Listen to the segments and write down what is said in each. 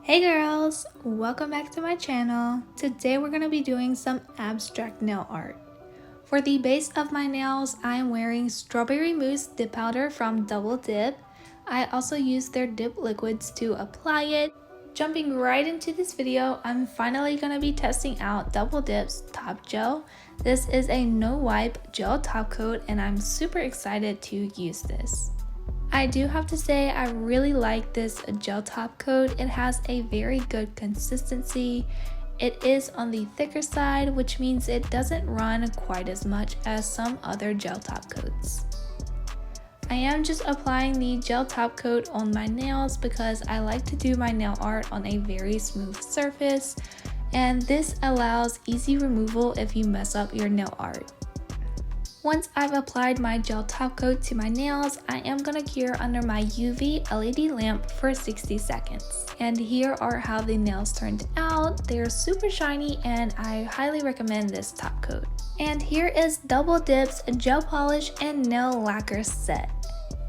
Hey girls, welcome back to my channel. Today we're going to be doing some abstract nail art. For the base of my nails, I am wearing strawberry mousse dip powder from Double Dip. I also used their dip liquids to apply it. Jumping right into this video, I'm finally going to be testing out Double Dip's top gel. This is a no wipe gel top coat and I'm super excited to use this. I do have to say I really like this gel top coat. It has a very good consistency. It is on the thicker side, which means it doesn't run quite as much as some other gel top coats. I am just applying the gel top coat on my nails because I like to do my nail art on a very smooth surface, and this allows easy removal if you mess up your nail art. Once I've applied my gel top coat to my nails, I am going to cure under my UV LED lamp for 60 seconds. And here are how the nails turned out. They're super shiny and I highly recommend this top coat. And here is Double Dip's gel polish and nail lacquer set.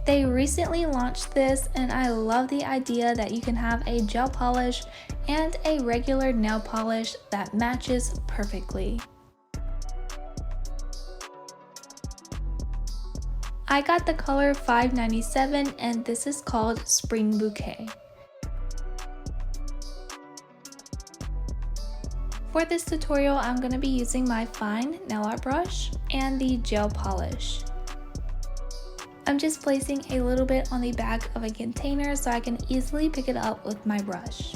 They recently launched this and I love the idea that you can have a gel polish and a regular nail polish that matches perfectly. I got the color 597 and this is called Spring Bouquet. For this tutorial, I'm going to be using my fine nail art brush and the gel polish. I'm just placing a little bit on the back of a container so I can easily pick it up with my brush.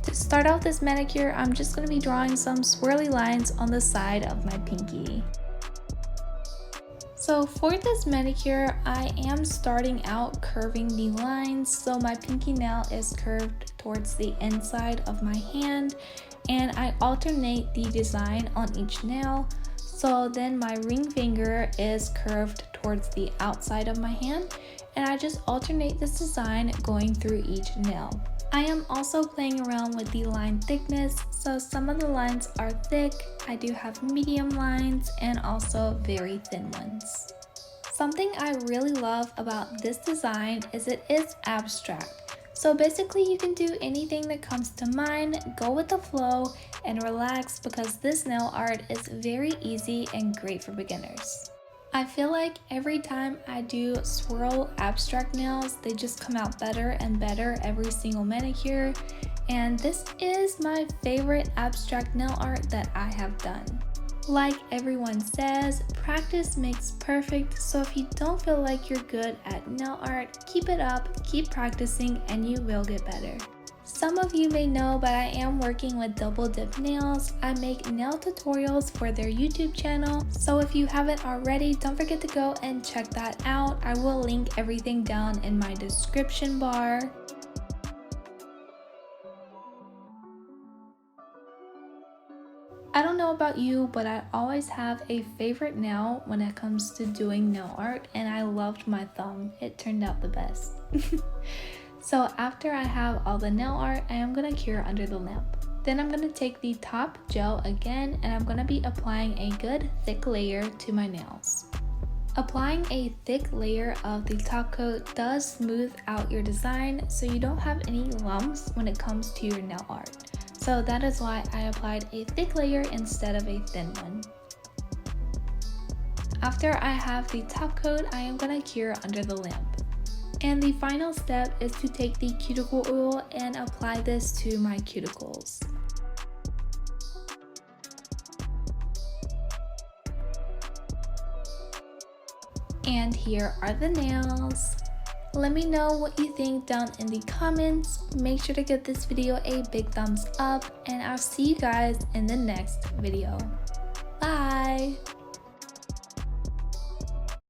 To start off this manicure, I'm just going to be drawing some swirly lines on the side of my pinky. So for this manicure, I am starting out curving the lines, so my pinky nail is curved towards the inside of my hand, and I alternate the design on each nail, so then my ring finger is curved towards the outside of my hand, and I just alternate this design going through each nail. I am also playing around with the line thickness, so some of the lines are thick, I do have medium lines, and also very thin ones. Something I really love about this design is it is abstract. So basically you can do anything that comes to mind, go with the flow, and relax because this nail art is very easy and great for beginners. I feel like every time I do swirl abstract nails, they just come out better and better every single manicure, and this is my favorite abstract nail art that I have done. Like everyone says, practice makes perfect, so if you don't feel like you're good at nail art, keep it up, keep practicing, and you will get better. Some of you may know, but I am working with Double Dip Nails. I make nail tutorials for their YouTube channel, so if you haven't already, don't forget to go and check that out. I will link everything down in my description bar. I don't know about you, but I always have a favorite nail when it comes to doing nail art, and I loved my thumb. It turned out the best. So after I have all the nail art, I am going to cure under the lamp. Then I'm going to take the top gel again and I'm going to be applying a good thick layer to my nails. Applying a thick layer of the top coat does smooth out your design so you don't have any lumps when it comes to your nail art. So that is why I applied a thick layer instead of a thin one. After I have the top coat, I am going to cure under the lamp. And the final step is to take the cuticle oil and apply this to my cuticles. And here are the nails. Let me know what you think down in the comments. Make sure to give this video a big thumbs up, and I'll see you guys in the next video. Bye!